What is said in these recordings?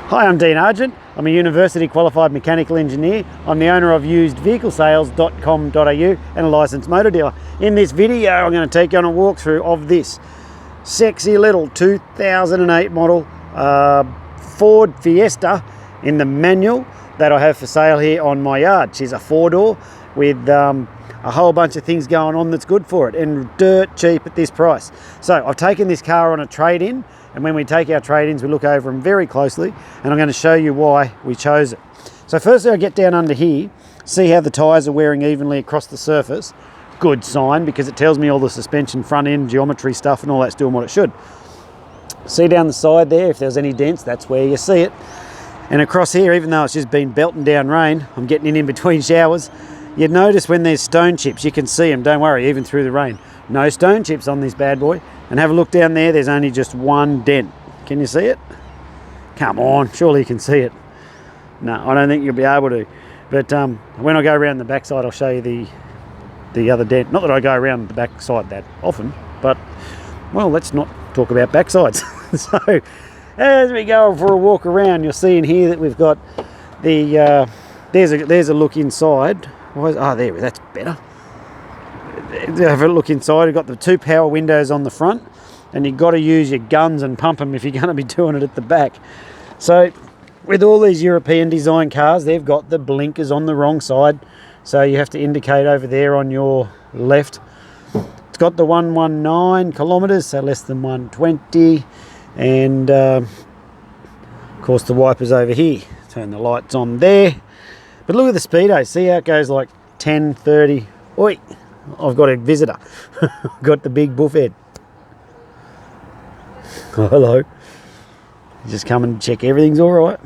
Hi, I'm Dean Argent. I'm a university qualified mechanical engineer. I'm the owner of usedvehiclesales.com.au and a licensed motor dealer. In this video, I'm going to take you on a walkthrough of this sexy little 2008 model Ford Fiesta in the manual that I have for sale here on my yard. She's a 4-door with a whole bunch of things going on that's good for it and dirt cheap at this price. So I've taken this car on a trade-in, and when we take our trade-ins we look over them very closely, and I'm going to show you why we chose it. So firstly, I get down under here, see how the tyres are wearing evenly across the surface. Good sign, because it tells me all the suspension front end geometry stuff and all that's doing what it should. See down the side there, if there's any dents, that's where you see it. And across here, even though it's just been belting down rain, I'm getting in between showers, you'd notice when there's stone chips, you can see them, don't worry, even through the rain. No stone chips on this bad boy. And have a look down there, there's only just one dent. Can you see it? Come on, surely you can see it. No, I don't think you'll be able to. But when I go around the backside, I'll show you the other dent. Not that I go around the backside that often, but, well, let's not talk about backsides. So, as we go for a walk around, you'll see in here that we've got the, there's a look inside. Oh, there, that's better. Have a look inside. You've got the 2 power windows on the front, and you've got to use your guns and pump them if you're going to be doing it at the back. So with all these European design cars, they've got the blinkers on the wrong side, so you have to indicate over there on your left. It's got the 119 kilometers, so less than 120, and of course the wipers over here. Turn the lights on there. But look at the speedo. See how it goes like 10, 30. Oi, I've got a visitor. Got the big buff head. Oh, hello. Just come and check everything's all right.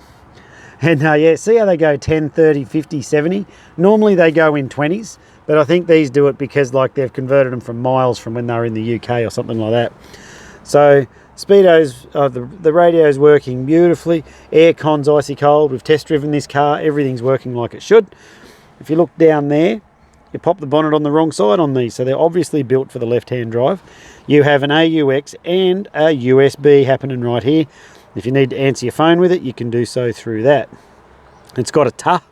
And yeah, see how they go 10, 30, 50, 70. Normally they go in 20s, but I think these do it because like they've converted them from miles from when they were in the UK or something like that. So speedo's, the radio's working beautifully. Aircon's icy cold. We've test driven this car. Everything's working like it should. If you look down there, you pop the bonnet on the wrong side on these, so they're obviously built for the left-hand drive. You have an AUX and a USB happening right here. If you need to answer your phone with it, you can do so through that. It's got a TA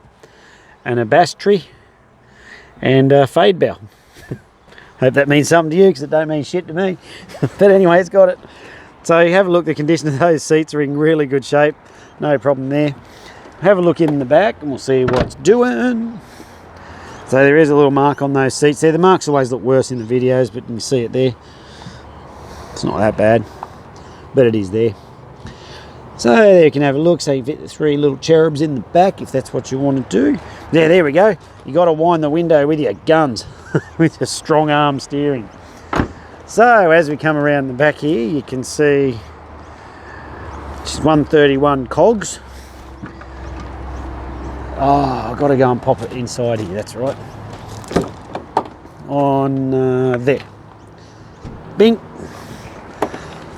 and a bass tree and a fade bell. Hope that means something to you, because it don't mean shit to me. But anyway, it's got it. So you have a look, the condition of those seats are in really good shape. No problem there. Have a look in the back and we'll see what's doing. So there is a little mark on those seats there. The marks always look worse in the videos, but you can see it there. It's not that bad, but it is there. So there you can have a look. So you fit the 3 little cherubs in the back if that's what you want to do. Yeah, there we go. You got to wind the window with your guns with a strong arm steering. So as we come around the back here, you can see it's 131 cogs. Oh, I've got to go and pop it inside here, that's right. On there. Bing.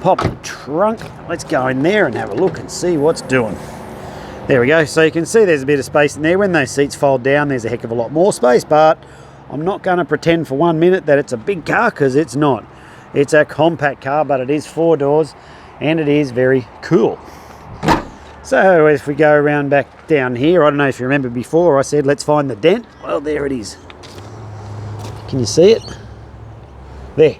Pop the trunk. Let's go in there and have a look and see what's doing. There we go. So you can see there's a bit of space in there. When those seats fold down, there's a heck of a lot more space, but I'm not going to pretend for 1 minute that it's a big car, because it's not. It's a compact car, but it is 4 doors, and it is very cool. So if we go around back down here, I don't know if you remember before I said let's find the dent. Well, there it is. Can you see it? There.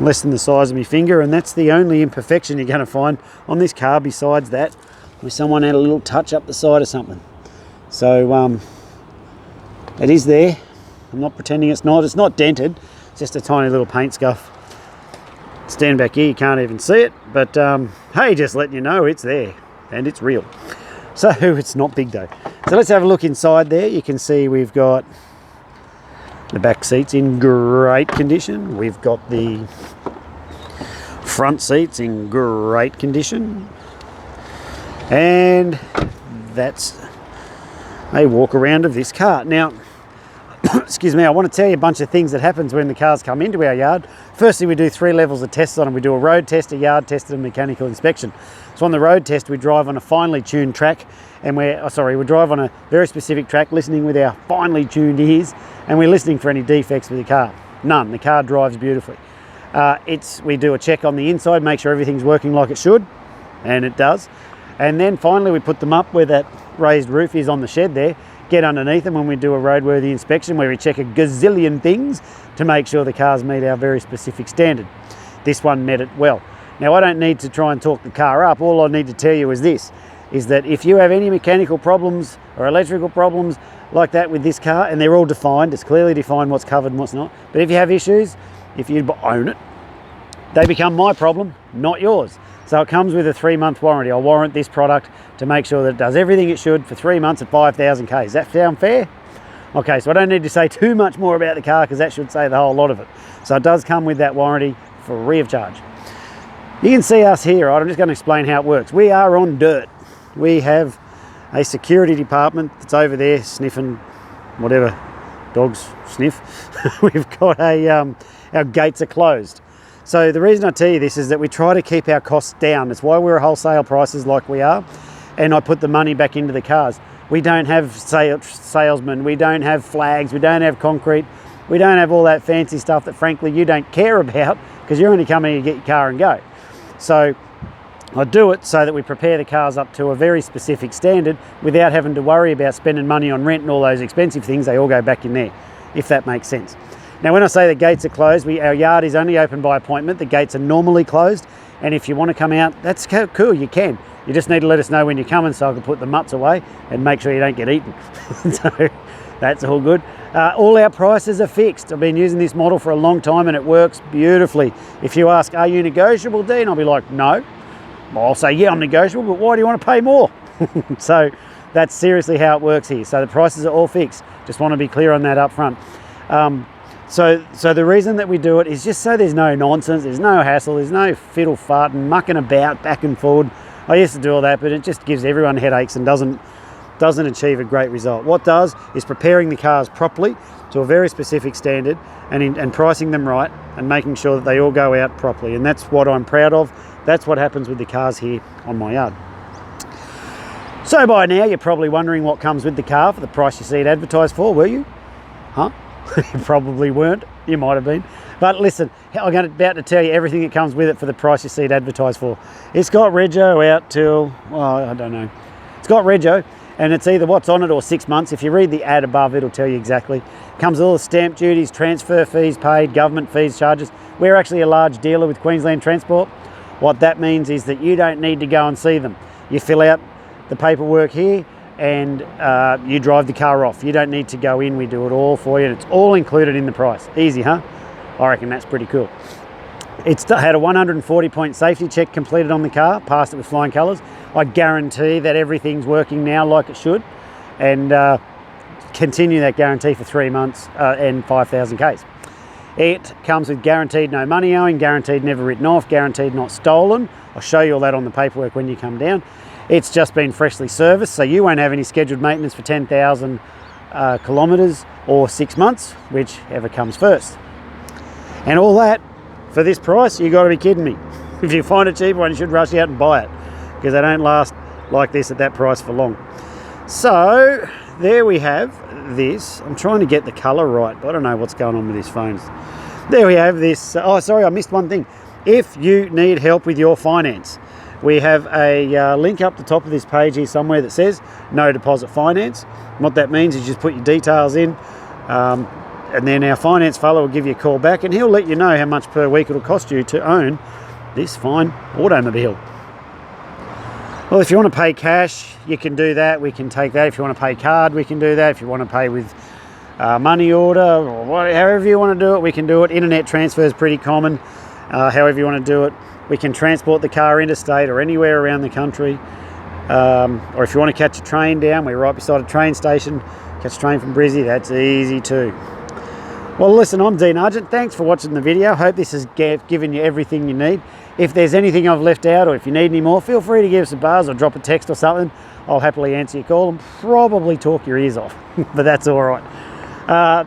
Less than the size of my finger, and that's the only imperfection you're going to find on this car besides that, where someone had a little touch up the side or something. So it is there. I'm not pretending it's not. It's not dented. It's just a tiny little paint scuff. Stand back here, you can't even see it, but hey, just letting you know it's there and it's real. So it's not big though. So let's have a look inside there. You can see we've got the back seats in great condition. We've got the front seats in great condition, and that's a walk around of this car. Now, excuse me, I want to tell you a bunch of things that happens when the cars come into our yard. Firstly, we do 3 levels of tests on them. We do a road test, a yard test, and a mechanical inspection. So on the road test, we drive on a finely tuned track, and we drive on a very specific track, listening with our finely tuned ears, and we're listening for any defects with the car. None. The car drives beautifully. We do a check on the inside, make sure everything's working like it should, and it does. And then finally we put them up where that raised roof is on the shed there, get underneath them when we do a roadworthy inspection where we check a gazillion things to make sure the cars meet our very specific standard. This one met it well. Now I don't need to try and talk the car up, all I need to tell you is this, is that if you have any mechanical problems or electrical problems like that with this car, and they're all defined, it's clearly defined what's covered and what's not, but if you have issues, if you own it, they become my problem, not yours. So it comes with a 3-month warranty. I'll warrant this product to make sure that it does everything it should for 3 months at 5,000 Ks. Does that sound fair? Okay, so I don't need to say too much more about the car because that should say the whole lot of it. So it does come with that warranty free of charge. You can see us here, right? I'm just going to explain how it works. We are on dirt. We have a security department that's over there sniffing whatever dogs sniff. We've got our gates are closed. So the reason I tell you this is that we try to keep our costs down. That's why we're wholesale prices like we are. And I put the money back into the cars. We don't have salesmen. We don't have flags. We don't have concrete. We don't have all that fancy stuff that frankly you don't care about because you're only coming to get your car and go. So I do it so that we prepare the cars up to a very specific standard without having to worry about spending money on rent and all those expensive things. They all go back in there, if that makes sense. Now, when I say the gates are closed, our yard is only open by appointment. The gates are normally closed. And if you want to come out, that's cool, you can. You just need to let us know when you're coming so I can put the mutts away and make sure you don't get eaten. So that's all good. All our prices are fixed. I've been using this model for a long time and it works beautifully. If you ask, are you negotiable, Dean? I'll be like, no. Well, I'll say, yeah, I'm negotiable, but why do you want to pay more? So that's seriously how it works here. So the prices are all fixed. Just want to be clear on that up front. So the reason that we do it is just so there's no nonsense, there's no hassle, there's no fiddle farting, mucking about back and forward. I used to do all that, but it just gives everyone headaches and doesn't achieve a great result. What does is preparing the cars properly to a very specific standard and pricing them right and making sure that they all go out properly. And that's what I'm proud of. That's what happens with the cars here on my yard. So by now you're probably wondering what comes with the car for the price you see it advertised for, were you? Huh? You probably weren't. You might have been. But listen, I'm about to tell you everything that comes with it for the price you see it advertised for. It's got rego out till, well, I don't know. It's got rego and it's either what's on it or 6 months. If you read the ad above, it'll tell you exactly. Comes with all the stamp duties, transfer fees paid, government fees, charges. We're actually a large dealer with Queensland Transport. What that means is that you don't need to go and see them. You fill out the paperwork here and you drive the car off. You don't need to go in, we do it all for you. And it's all included in the price. Easy, huh? I reckon that's pretty cool. It's had a 140-point safety check completed on the car, passed it with flying colours. I guarantee that everything's working now like it should, and continue that guarantee for 3 months and 5,000 Ks. It comes with guaranteed no money owing, guaranteed never written off, guaranteed not stolen. I'll show you all that on the paperwork when you come down. It's just been freshly serviced, so you won't have any scheduled maintenance for 10,000 kilometres or 6 months, whichever comes first. And all that for this price, you got to be kidding me. If you find a cheaper one, you should rush out and buy it because they don't last like this at that price for long. So there we have this. I'm trying to get the colour right, but I don't know what's going on with this phone. There we have this. Oh, sorry, I missed one thing. If you need help with your finance, we have a link up the top of this page here somewhere that says no deposit finance. And what that means is you just put your details in and then our finance fellow will give you a call back and he'll let you know how much per week it'll cost you to own this fine automobile. Well, if you want to pay cash, you can do that. We can take that. If you want to pay card, we can do that. If you want to pay with money order or however you want to do it, we can do it. Internet transfer is pretty common. However you want to do it. We can transport the car interstate or anywhere around the country. Or if you want to catch a train down, we're right beside a train station. Catch a train from Brizzy, that's easy too. Well, listen, I'm Dean Argent. Thanks for watching the video. Hope this has given you everything you need. If there's anything I've left out or if you need any more, feel free to give us a buzz or drop a text or something. I'll happily answer your call and probably talk your ears off, but that's all right.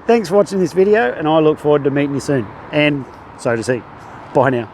Thanks for watching this video and I look forward to meeting you soon. And so does he. Bye now.